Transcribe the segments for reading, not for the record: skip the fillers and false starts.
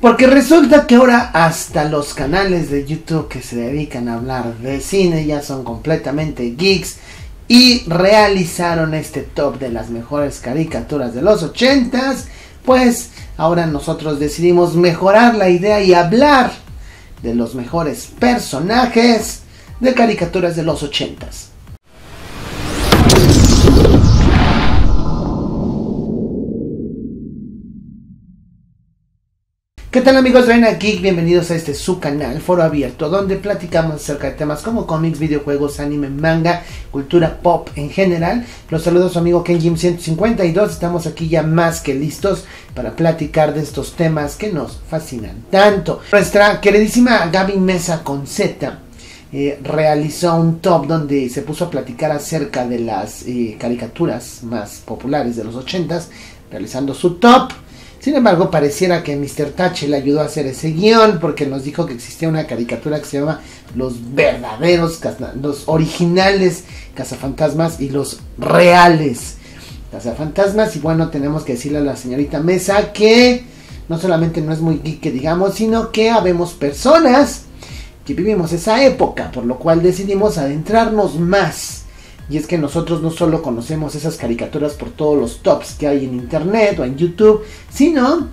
Porque resulta que ahora hasta los canales de YouTube que se dedican a hablar de cine ya son completamente geeks y realizaron este top de las mejores caricaturas de los 80s. Pues ahora nosotros decidimos mejorar la idea y hablar de los mejores personajes de caricaturas de los 80s. ¿Qué tal amigos de Reina Geek? Bienvenidos a este su canal, Foro Abierto, donde platicamos acerca de temas como cómics, videojuegos, anime, manga, cultura pop en general. Los saludo a su amigo KenJim152, estamos aquí ya más que listos para platicar de estos temas que nos fascinan tanto. Nuestra queridísima Gaby Mesa con Z realizó un top donde se puso a platicar acerca de las caricaturas más populares de los 80s, realizando su top. Sin embargo, pareciera que Mr. Tache le ayudó a hacer ese guión porque nos dijo que existía una caricatura que se llama Los Verdaderos, los originales Cazafantasmas y los reales Cazafantasmas. Y bueno, tenemos que decirle a la señorita Mesa que no solamente no es muy geek que digamos, sino que habemos personas que vivimos esa época, por lo cual decidimos adentrarnos más. Y es que nosotros no solo conocemos esas caricaturas por todos los tops que hay en internet o en YouTube, sino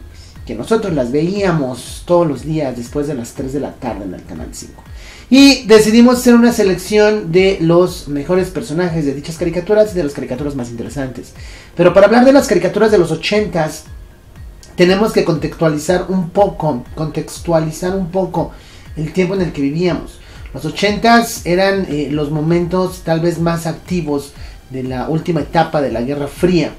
que nosotros las veíamos todos los días después de las 3 de la tarde en el Canal 5. Y decidimos hacer una selección de los mejores personajes de dichas caricaturas y de las caricaturas más interesantes. Pero para hablar de las caricaturas de los 80s, tenemos que contextualizar un poco el tiempo en el que vivíamos. Los 80s eran los momentos tal vez más activos de la última etapa de la Guerra Fría.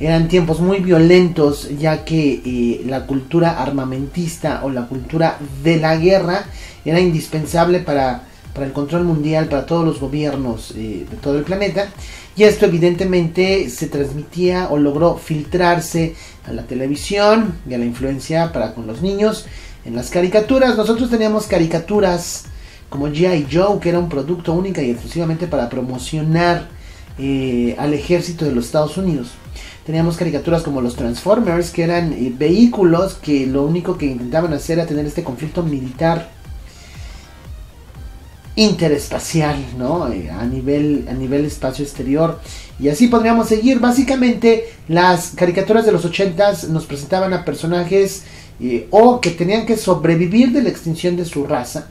Eran tiempos muy violentos, ya que la cultura armamentista o la cultura de la guerra era indispensable para el control mundial, para todos los gobiernos de todo el planeta. Y esto evidentemente se transmitía o logró filtrarse a la televisión y a la influencia para con los niños. En las caricaturas, nosotros teníamos caricaturas como G.I. Joe, que era un producto única y exclusivamente para promocionar al ejército de los Estados Unidos. Teníamos caricaturas como los Transformers, que eran vehículos que lo único que intentaban hacer era tener este conflicto militar interespacial, ¿no? A nivel espacio exterior. Y así podríamos seguir. Básicamente las caricaturas de los 80s nos presentaban a personajes o que tenían que sobrevivir de la extinción de su raza,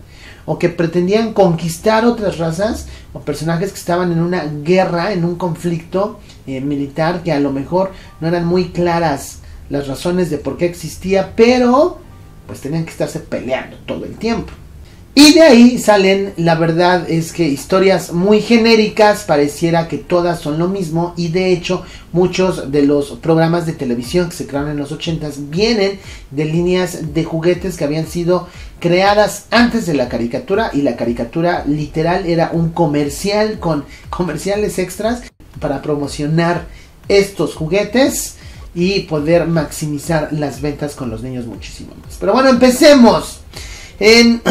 o que pretendían conquistar otras razas, o personajes que estaban en una guerra, en un conflicto militar, que a lo mejor no eran muy claras las razones de por qué existía, pero pues tenían que estarse peleando todo el tiempo. Y de ahí salen, la verdad es que historias muy genéricas, pareciera que todas son lo mismo, y de hecho muchos de los programas de televisión que se crearon en los 80s vienen de líneas de juguetes que habían sido creadas antes de la caricatura, y la caricatura literal era un comercial con comerciales extras para promocionar estos juguetes y poder maximizar las ventas con los niños muchísimo más. Pero bueno, empecemos. En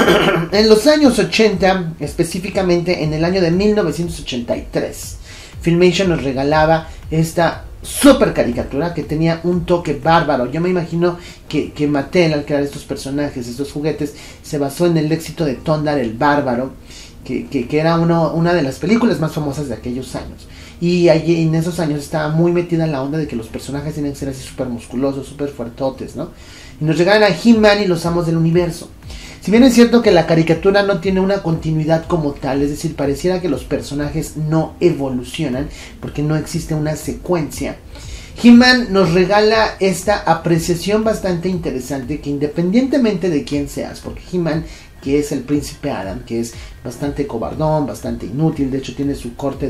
los años 80, específicamente en el año de 1983, Filmation nos regalaba esta super caricatura que tenía un toque bárbaro. Yo me imagino que Mattel, al crear estos personajes, estos juguetes, se basó en el éxito de Thundarr el Bárbaro, que era una de las películas más famosas de aquellos años. Y allí en esos años estaba muy metida en la onda de que los personajes tienen que ser así súper musculosos, súper fuertotes, ¿no? Y nos regalan a He-Man y los Amos del Universo. Si bien es cierto que la caricatura no tiene una continuidad como tal, es decir, pareciera que los personajes no evolucionan porque no existe una secuencia, He-Man nos regala esta apreciación bastante interesante que independientemente de quién seas, porque He-Man, que es el príncipe Adam, que es bastante cobardón, bastante inútil, de hecho tiene su corte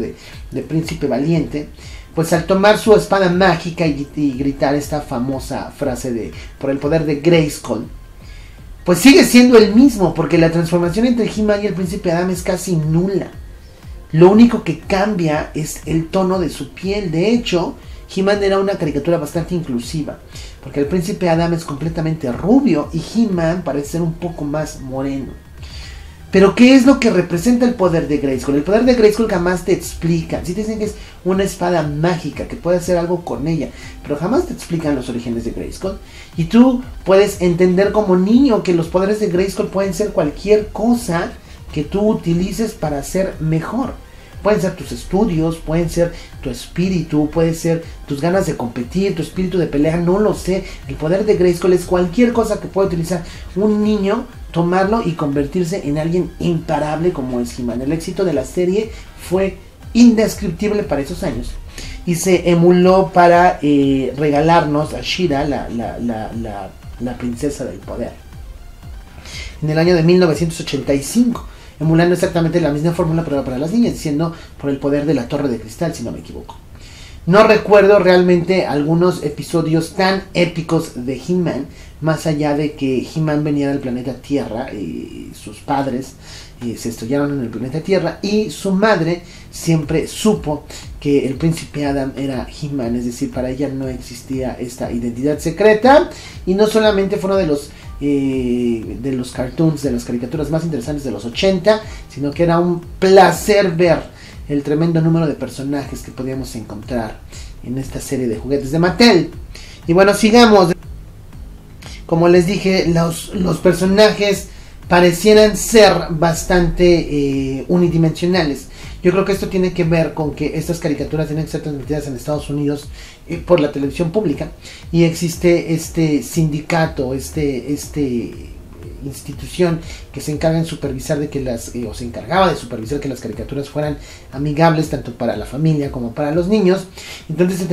de príncipe valiente, pues al tomar su espada mágica y gritar esta famosa frase de por el poder de Grayskull, pues sigue siendo el mismo, porque la transformación entre He-Man y el príncipe Adam es casi nula. Lo único que cambia es el tono de su piel. De hecho, He-Man era una caricatura bastante inclusiva, porque el príncipe Adam es completamente rubio y He-Man parece ser un poco más moreno. Pero ¿qué es lo que representa el poder de Grayskull? El poder de Grayskull jamás te explican. Sí te dicen que es una espada mágica, que puedes hacer algo con ella, pero jamás te explican los orígenes de Grayskull. Y tú puedes entender como niño que los poderes de Grayskull pueden ser cualquier cosa que tú utilices para ser mejor. Pueden ser tus estudios, pueden ser tu espíritu, puede ser tus ganas de competir, tu espíritu de pelea, no lo sé. El poder de Grayskull es cualquier cosa que pueda utilizar un niño, tomarlo y convertirse en alguien imparable como es He-Man. El éxito de la serie fue indescriptible para esos años y se emuló para regalarnos a She-Ra, la princesa del poder, en el año de 1985, emulando exactamente la misma fórmula pero para las niñas, diciendo por el poder de la Torre de Cristal, si no me equivoco. No recuerdo realmente algunos episodios tan épicos de He-Man, más allá de que He-Man venía del planeta Tierra y sus padres se estrellaron en el planeta Tierra y su madre siempre supo que el príncipe Adam era He-Man, es decir, para ella no existía esta identidad secreta y no solamente fue uno de los cartoons, de las caricaturas más interesantes de los 80, sino que era un placer ver el tremendo número de personajes que podíamos encontrar en esta serie de juguetes de Mattel. Y bueno, sigamos. Como les dije, los personajes parecieran ser bastante unidimensionales. Yo creo que esto tiene que ver con que estas caricaturas tienen que ser transmitidas en Estados Unidos por la televisión pública, y existe este sindicato, institución que se encarga de supervisar de que se encargaba de supervisar que las caricaturas fueran amigables tanto para la familia como para los niños. Entonces se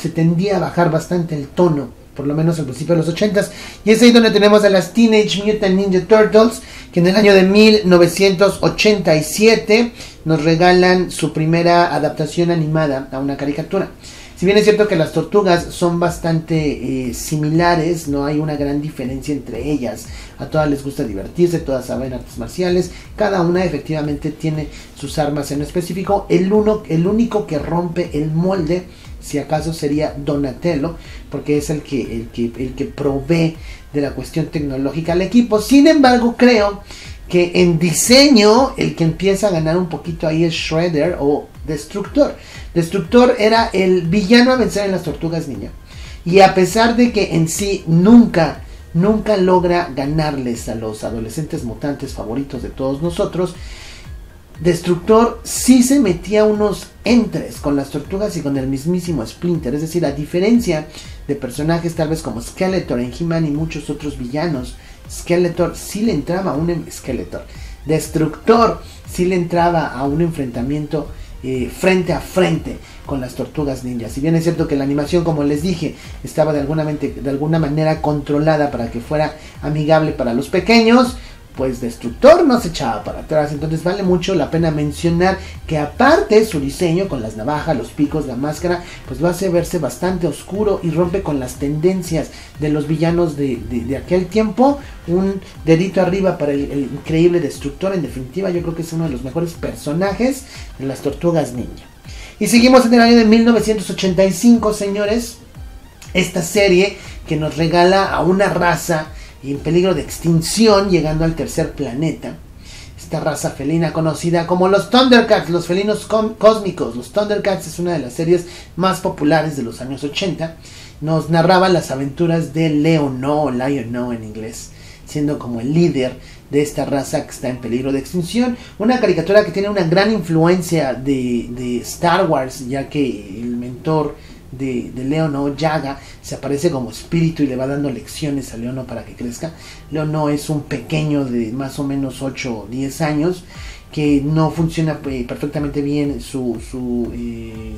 tendía a bajar bastante el tono, por lo menos al principio de los 80s, y es ahí donde tenemos a las Teenage Mutant Ninja Turtles, que en el año de 1987 nos regalan su primera adaptación animada a una caricatura. Si bien es cierto que las tortugas son bastante similares, no hay una gran diferencia entre ellas. A todas les gusta divertirse, todas saben artes marciales, cada una efectivamente tiene sus armas en específico. El único que rompe el molde, si acaso, sería Donatello, porque es el que provee de la cuestión tecnológica al equipo. Sin embargo, creo que en diseño el que empieza a ganar un poquito ahí es Shredder o Destructor. Destructor era el villano a vencer en las Tortugas Ninja, y a pesar de que en sí nunca logra ganarles a los adolescentes mutantes favoritos de todos nosotros, Destructor sí se metía unos entres con las tortugas y con el mismísimo Splinter. Es decir, a diferencia de personajes tal vez como Skeletor en He-Man y muchos otros villanos, Destructor sí le entraba a un enfrentamiento frente a frente con las Tortugas Ninja. Si bien es cierto que la animación, como les dije, estaba de alguna manera controlada para que fuera amigable para los pequeños, pues Destructor no se echaba para atrás. Entonces vale mucho la pena mencionar que aparte su diseño con las navajas, los picos, la máscara, pues lo hace verse bastante oscuro y rompe con las tendencias de los villanos de aquel tiempo. Un dedito arriba para el increíble Destructor. En definitiva, yo creo que es uno de los mejores personajes de las Tortugas Ninja. Y seguimos en el año de 1985, señores. Esta serie que nos regala a una raza en peligro de extinción, llegando al tercer planeta. Esta raza felina conocida como los Thundercats, los felinos cósmicos. Los Thundercats es una de las series más populares de los años 80. Nos narraba las aventuras de Leono, o Lion-O en inglés, siendo como el líder de esta raza que está en peligro de extinción. Una caricatura que tiene una gran influencia de Star Wars, ya que el mentor de Leono, Yaga, se aparece como espíritu y le va dando lecciones a Leono para que crezca. Leono es un pequeño de más o menos 8 o 10 años que no funciona perfectamente bien su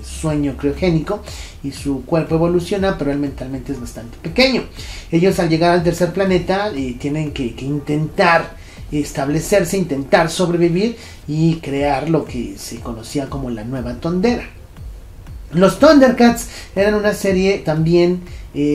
sueño criogénico y su cuerpo evoluciona, pero él mentalmente es bastante pequeño. Ellos, al llegar al tercer planeta, tienen que intentar establecerse, intentar sobrevivir y crear lo que se conocía como la nueva Tondera. Los Thundercats eran una serie también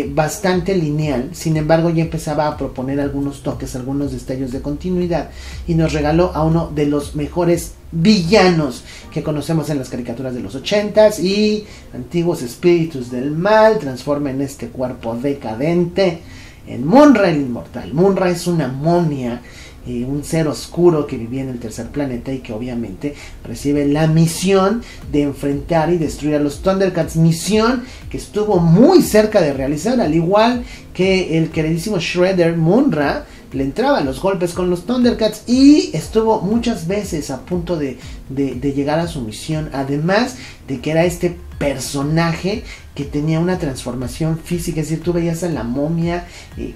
bastante lineal, sin embargo ya empezaba a proponer algunos toques, algunos destellos de continuidad, y nos regaló a uno de los mejores villanos que conocemos en las caricaturas de los 80s, y antiguos espíritus del mal transforma en este cuerpo decadente en Munra el Inmortal. Munra es una momia un ser oscuro que vivía en el tercer planeta y que obviamente recibe la misión de enfrentar y destruir a los Thundercats, misión que estuvo muy cerca de realizar, al igual que el queridísimo Shredder. Munra le entraba los golpes con los Thundercats y estuvo muchas veces a punto de llegar a su misión, además de que era este personaje que tenía una transformación física, es decir, tú veías a la momia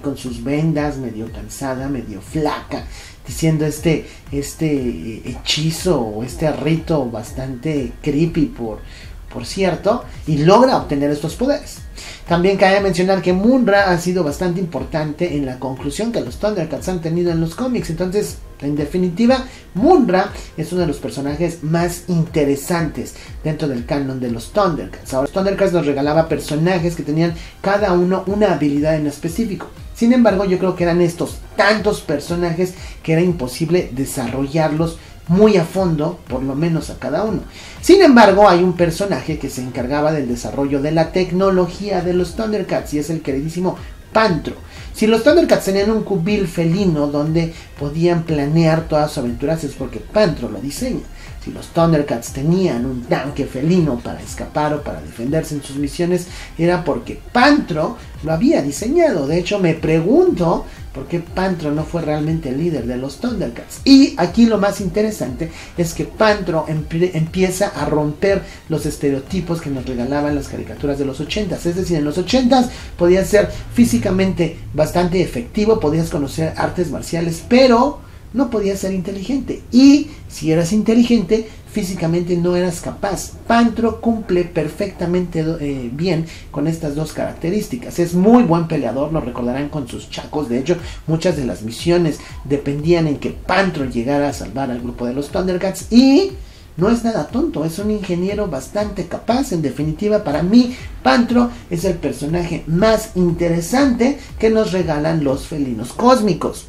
con sus vendas, medio cansada, medio flaca, diciendo este hechizo o este rito bastante creepy por cierto, y logra obtener estos poderes. También cabe mencionar que Munra ha sido bastante importante en la conclusión que los Thundercats han tenido en los cómics. Entonces, en definitiva, Munra es uno de los personajes más interesantes dentro del canon de los Thundercats. Ahora, los Thundercats nos regalaba personajes que tenían cada uno una habilidad en específico. Sin embargo, yo creo que eran estos tantos personajes que era imposible desarrollarlos muy a fondo, por lo menos a cada uno. Sin embargo, hay un personaje que se encargaba del desarrollo de la tecnología de los Thundercats y es el queridísimo Pantro. Si los Thundercats tenían un cubil felino donde podían planear todas sus aventuras, es porque Pantro lo diseña. Si los Thundercats tenían un tanque felino para escapar o para defenderse en sus misiones, era porque Pantro lo había diseñado. De hecho, me pregunto por qué Pantro no fue realmente el líder de los Thundercats. Y aquí lo más interesante es que Pantro empieza a romper los estereotipos que nos regalaban las caricaturas de los 80s. Es decir, en los 80s podías ser físicamente bastante efectivo, podías conocer artes marciales, pero no podías ser inteligente. Y si eras inteligente, físicamente no eras capaz. Pantro cumple perfectamente bien con estas dos características. Es muy buen peleador, lo recordarán con sus chacos. De hecho, muchas de las misiones dependían en que Pantro llegara a salvar al grupo de los Thundercats. Y no es nada tonto, es un ingeniero bastante capaz. En definitiva, para mí, Pantro es el personaje más interesante que nos regalan los felinos cósmicos.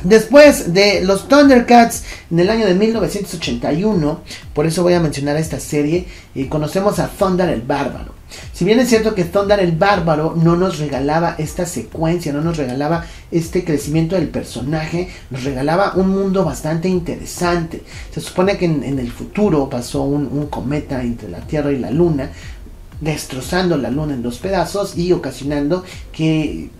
Después de los Thundercats, en el año de 1981, por eso voy a mencionar esta serie, conocemos a Thundar el Bárbaro. Si bien es cierto que Thundar el Bárbaro no nos regalaba esta secuencia, no nos regalaba este crecimiento del personaje, nos regalaba un mundo bastante interesante. Se supone que en el futuro pasó un cometa entre la Tierra y la Luna, destrozando la Luna en dos pedazos y ocasionando que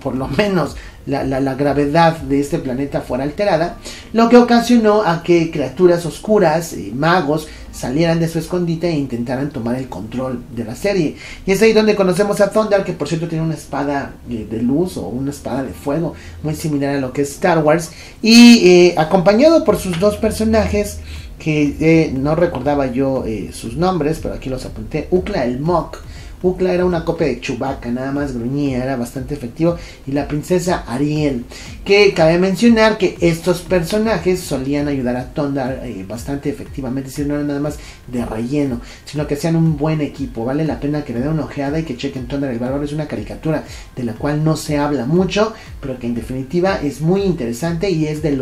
por lo menos la gravedad de este planeta fuera alterada, lo que ocasionó a que criaturas oscuras, magos, salieran de su escondite e intentaran tomar el control de la serie. Y es ahí donde conocemos a Thundar, que por cierto tiene una espada de luz o una espada de fuego, muy similar a lo que es Star Wars, y acompañado por sus dos personajes, que no recordaba yo sus nombres, pero aquí los apunté. Ukla el Mok. Ukla era una copia de Chewbacca, nada más gruñía, era bastante efectivo. Y la princesa Ariel, que cabe mencionar que estos personajes solían ayudar a Thundar bastante efectivamente, es decir, no eran nada más de relleno, sino que hacían un buen equipo. Vale la pena que le den una ojeada y que chequen Thundar el Bárbaro. Es una caricatura de la cual no se habla mucho, pero que en definitiva es muy interesante y es de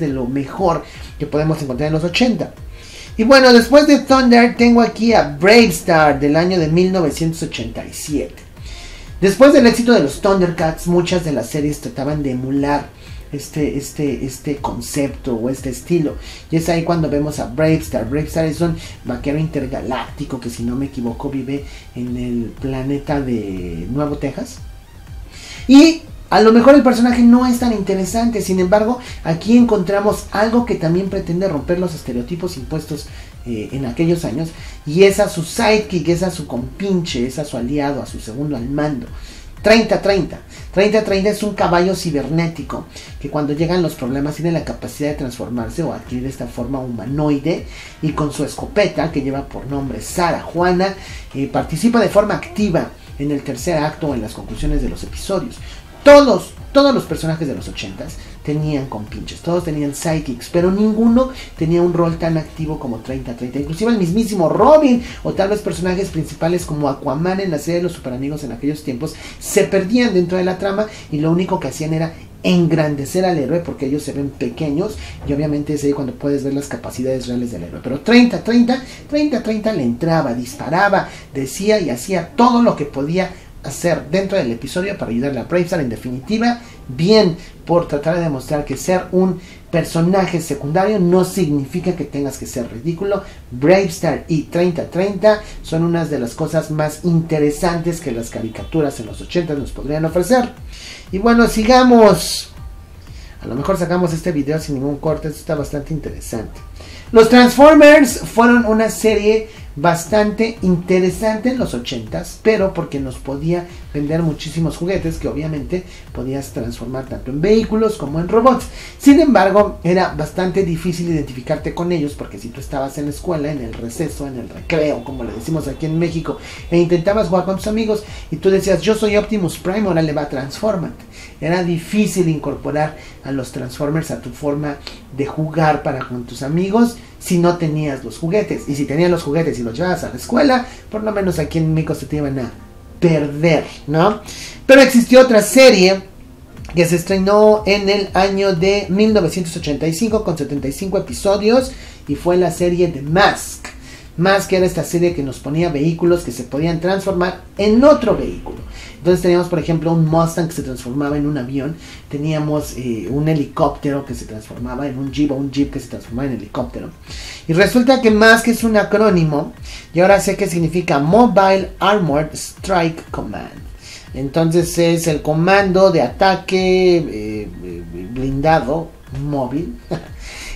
lo mejor que podemos encontrar en los 80. Y bueno, después de Thundar tengo aquí a Bravestar del año de 1987. Después del éxito de los Thundercats, muchas de las series trataban de emular este concepto o este estilo. Y es ahí cuando vemos a Bravestar. Bravestar es un vaquero intergaláctico que, si no me equivoco, vive en el planeta de Nuevo Texas. Y a lo mejor el personaje no es tan interesante, sin embargo, aquí encontramos algo que también pretende romper los estereotipos impuestos en aquellos años, y es a su sidekick, es a su compinche, es a su aliado, a su segundo al mando. 30-30. 30-30 es un caballo cibernético que cuando llegan los problemas tiene la capacidad de transformarse o adquirir esta forma humanoide, y con su escopeta, que lleva por nombre Sarah Juana, participa de forma activa en el tercer acto o en las conclusiones de los episodios. Todos los personajes de los 80s tenían compinches, todos tenían sidekicks, pero ninguno tenía un rol tan activo como 30-30. Inclusive el mismísimo Robin, o tal vez personajes principales como Aquaman en la serie de los Superamigos en aquellos tiempos, se perdían dentro de la trama y lo único que hacían era engrandecer al héroe, porque ellos se ven pequeños y obviamente es ahí cuando puedes ver las capacidades reales del héroe. Pero 30-30 le entraba, disparaba, decía y hacía todo lo que podía hacer dentro del episodio para ayudarle a Bravestar. En definitiva, bien por tratar de demostrar que ser un personaje secundario no significa que tengas que ser ridículo. Bravestar y 3030 son unas de las cosas más interesantes que las caricaturas en los 80 nos podrían ofrecer. Y bueno, sigamos. A lo mejor sacamos este video sin ningún corte, esto está bastante interesante. Los Transformers fueron una serie bastante interesante en los 80s, pero porque nos podía vender muchísimos juguetes que obviamente podías transformar tanto en vehículos como en robots. Sin embargo, era bastante difícil identificarte con ellos, porque si tú estabas en la escuela, en el receso, en el recreo, como le decimos aquí en México, e intentabas jugar con tus amigos y tú decías, yo soy Optimus Prime, ahora le va a transformarte. Era difícil incorporar a los Transformers a tu forma de jugar para con tus amigos si no tenías los juguetes. Y si tenías los juguetes y los llevabas a la escuela, por lo menos aquí en México se te iban a perder, ¿no? Pero existió otra serie que se estrenó en el año de 1985 con 75 episodios y fue la serie de Mask. Mask era esta serie que nos ponía vehículos que se podían transformar en otro vehículo. Entonces teníamos, por ejemplo, un Mustang que se transformaba en un avión. Teníamos un helicóptero que se transformaba en un Jeep, o un Jeep que se transformaba en helicóptero. Y resulta que Mask es un acrónimo, y ahora sé que significa Mobile Armored Strike Command. Entonces es el comando de ataque blindado móvil,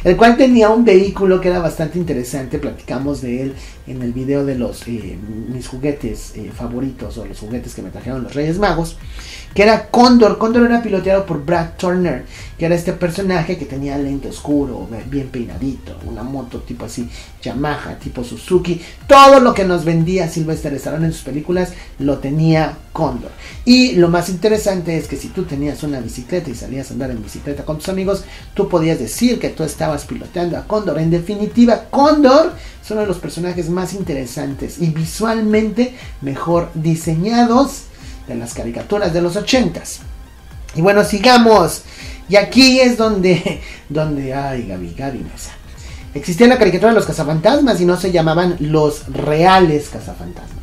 el cual tenía un vehículo que era bastante interesante. Platicamos de él en el video de los mis juguetes favoritos, o los juguetes que me trajeron los Reyes Magos, que era Cóndor. Cóndor era piloteado por Brad Turner, que era este personaje que tenía lente oscuro, bien peinadito, una moto tipo así, Yamaha, tipo Suzuki. Todo lo que nos vendía Sylvester Stallone en sus películas lo tenía Cóndor. Y lo más interesante es que si tú tenías una bicicleta y salías a andar en bicicleta con tus amigos, tú podías decir que tú estabas piloteando a Cóndor. En definitiva, Cóndor es uno de los personajes más interesantes y visualmente mejor diseñados de las caricaturas de los 80s. Y bueno, sigamos. Y aquí es donde ay, Gaby Mesa. Existía la caricatura de los cazafantasmas y no se llamaban los reales cazafantasmas.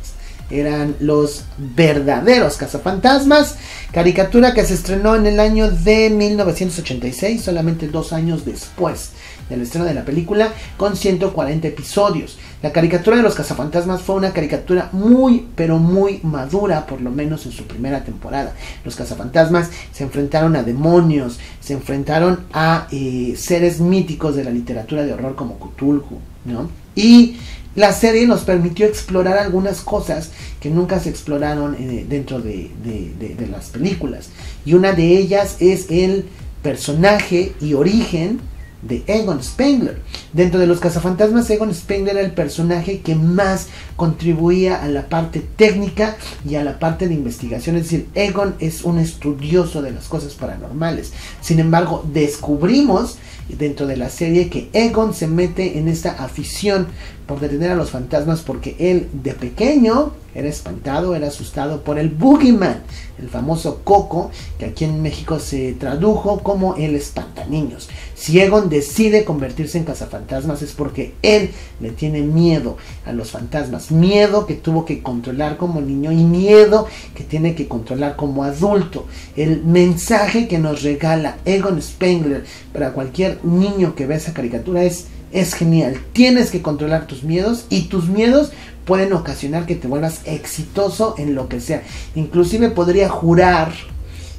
Eran los verdaderos cazafantasmas. Caricatura que se estrenó en el año de 1986, solamente 2 años después del estreno de la película, con 140 episodios. La caricatura de los cazafantasmas fue una caricatura muy, pero muy madura, por lo menos en su primera temporada. Los cazafantasmas se enfrentaron a demonios, se enfrentaron a seres míticos de la literatura de horror como Cthulhu, ¿no? Y la serie nos permitió explorar algunas cosas que nunca se exploraron dentro de las películas. Y una de ellas es el personaje y origen de Egon Spengler. Dentro de los cazafantasmas, Egon Spengler era el personaje que más contribuía a la parte técnica y a la parte de investigación. Es decir, Egon es un estudioso de las cosas paranormales. Sin embargo, descubrimos dentro de la serie que Egon se mete en esta afición por detener a los fantasmas porque él de pequeño era espantado, era asustado por el Boogeyman, el famoso Coco, que aquí en México se tradujo como el espantaniños. Si Egon decide convertirse en cazafantasmas es porque él le tiene miedo a los fantasmas, miedo que tuvo que controlar como niño y miedo que tiene que controlar como adulto. El mensaje que nos regala Egon Spengler para cualquier niño que ve esa caricatura es genial. Tienes que controlar tus miedos y tus miedos pueden ocasionar que te vuelvas exitoso en lo que sea. Inclusive podría jurar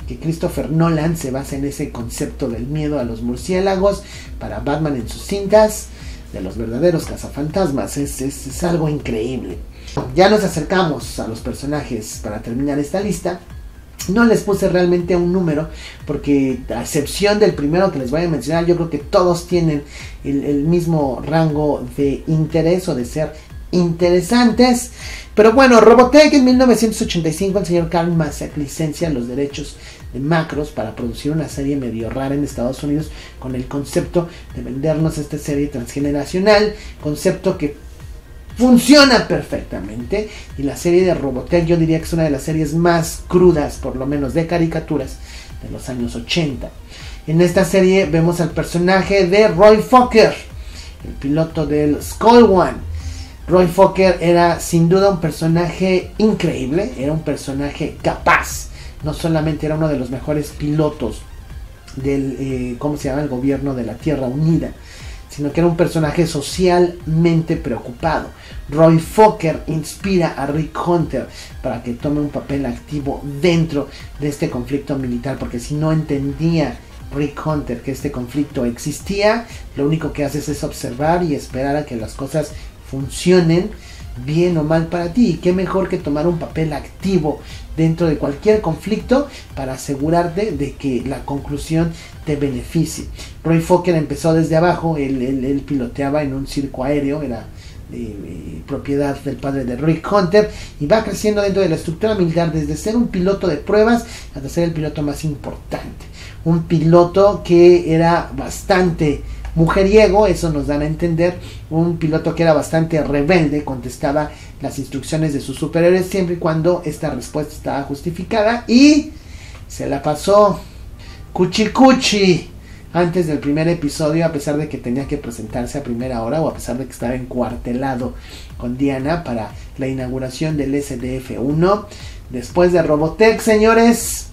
que Christopher Nolan se basa en ese concepto del miedo a los murciélagos para Batman en sus cintas de los verdaderos cazafantasmas. Es algo increíble. Ya nos acercamos a los personajes para terminar esta lista. No les puse realmente un número porque, a excepción del primero que les voy a mencionar, yo creo que todos tienen el mismo rango de interés o de ser interesantes. Pero bueno, Robotech en 1985 el señor Carl Mazak licencia los derechos de Macros para producir una serie medio rara en Estados Unidos con el concepto de vendernos esta serie transgeneracional, concepto que funciona perfectamente. Y la serie de Robotech yo diría que es una de las series más crudas, por lo menos de caricaturas, de los años 80. En esta serie vemos al personaje de Roy Fokker, el piloto del Skull One. Roy Fokker era sin duda un personaje increíble, era un personaje capaz. No solamente era uno de los mejores pilotos del, ¿cómo se llama?, el gobierno de la Tierra Unida, sino que era un personaje socialmente preocupado. Roy Fokker inspira a Rick Hunter para que tome un papel activo dentro de este conflicto militar, porque si no entendía Rick Hunter que este conflicto existía, lo único que haces es observar y esperar a que las cosas funcionen bien o mal para ti. Y qué mejor que tomar un papel activo dentro de cualquier conflicto para asegurarte de que la conclusión te beneficie. Roy Fokker empezó desde abajo, él piloteaba en un circo aéreo, era propiedad del padre de Rick Hunter, y va creciendo dentro de la estructura militar desde ser un piloto de pruebas hasta ser el piloto más importante. Un piloto que era bastante mujeriego, eso nos dan a entender. Un piloto que era bastante rebelde, contestaba las instrucciones de sus superiores siempre y cuando esta respuesta estaba justificada, y se la pasó cuchi antes del primer episodio, a pesar de que tenía que presentarse a primera hora, o a pesar de que estaba encuartelado con Diana para la inauguración del SDF-1. Después de Robotech, señores,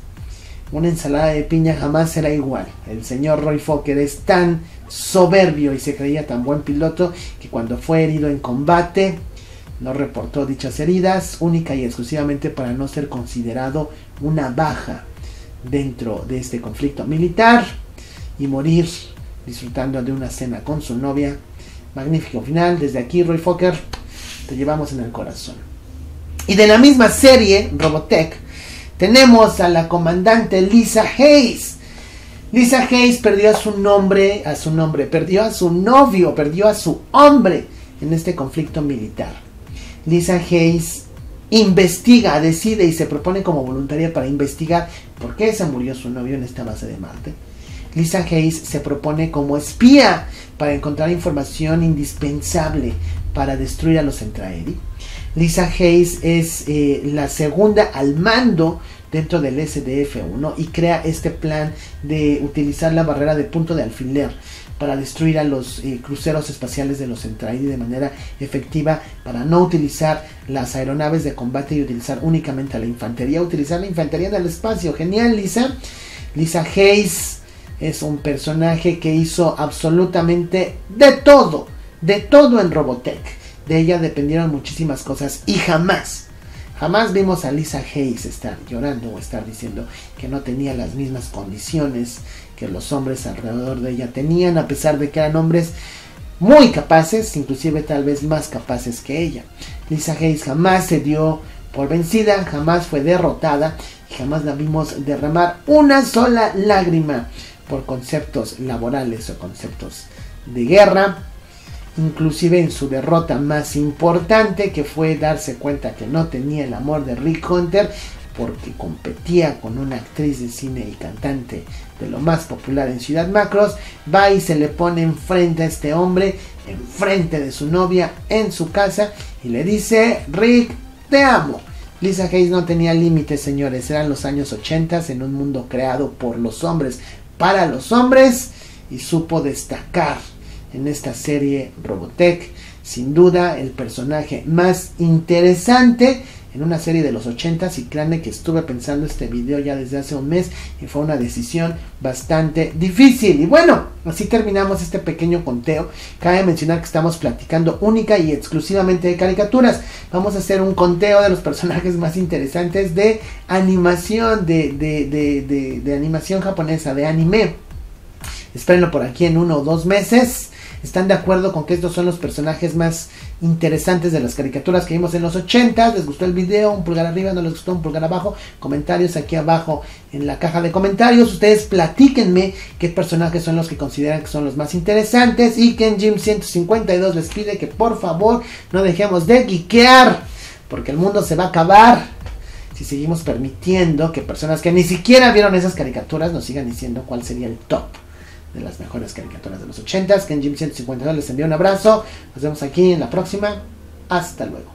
una ensalada de piña jamás será igual. El señor Roy Fokker es tan soberbio y se creía tan buen piloto que cuando fue herido en combate no reportó dichas heridas, única y exclusivamente para no ser considerado una baja dentro de este conflicto militar y morir disfrutando de una cena con su novia. Magnífico final. Desde aquí, Roy Fokker, te llevamos en el corazón. Y de la misma serie, Robotech, tenemos a la comandante Lisa Hayes. Lisa Hayes perdió a su novio, perdió a su hombre en este conflicto militar. Lisa Hayes investiga, decide y se propone como voluntaria para investigar por qué se murió su novio en esta base de Marte. Lisa Hayes se propone como espía para encontrar información indispensable para destruir a los Entraedi. Lisa Hayes es la segunda al mando dentro del SDF-1 y crea este plan de utilizar la barrera de punto de alfiler para destruir a los cruceros espaciales de los Entraedi de manera efectiva, para no utilizar las aeronaves de combate y utilizar únicamente a la infantería, utilizar la infantería del espacio. Genial, Lisa. Lisa Hayes es un personaje que hizo absolutamente de todo en Robotech. De ella dependieron muchísimas cosas y jamás vimos a Lisa Hayes estar llorando o estar diciendo que no tenía las mismas condiciones que los hombres alrededor de ella tenían, a pesar de que eran hombres muy capaces, inclusive tal vez más capaces que ella. Lisa Hayes jamás se dio por vencida, jamás fue derrotada y jamás la vimos derramar una sola lágrima por conceptos laborales o conceptos de guerra. Inclusive en su derrota más importante, que fue darse cuenta que no tenía el amor de Rick Hunter porque competía con una actriz de cine y cantante de lo más popular en Ciudad Macros, va y se le pone enfrente a este hombre, enfrente de su novia en su casa, y le dice: Rick, te amo. Lisa Hayes no tenía límites, señores. Eran los años 80 en un mundo creado por los hombres para los hombres, y supo destacar en esta serie Robotech. Sin duda el personaje más interesante en una serie de los 80s, y créanme que estuve pensando este video ya desde hace un mes y fue una decisión bastante difícil. Y bueno, así terminamos este pequeño conteo. Cabe mencionar que estamos platicando única y exclusivamente de caricaturas. Vamos a hacer un conteo de los personajes más interesantes de animación, de animación japonesa, de anime. Espérenlo por aquí en 1 o 2 meses. ¿Están de acuerdo con que estos son los personajes más interesantes de las caricaturas que vimos en los 80? ¿Les gustó el video? Un pulgar arriba, ¿no les gustó? Un pulgar abajo. Comentarios aquí abajo en la caja de comentarios. Ustedes platíquenme qué personajes son los que consideran que son los más interesantes. Y Ken Jim 152 les pide que por favor no dejemos de geekear, porque el mundo se va a acabar si seguimos permitiendo que personas que ni siquiera vieron esas caricaturas nos sigan diciendo cuál sería el top de las mejores caricaturas de los 80s. Ken Jim 152 les envía un abrazo. Nos vemos aquí en la próxima. Hasta luego.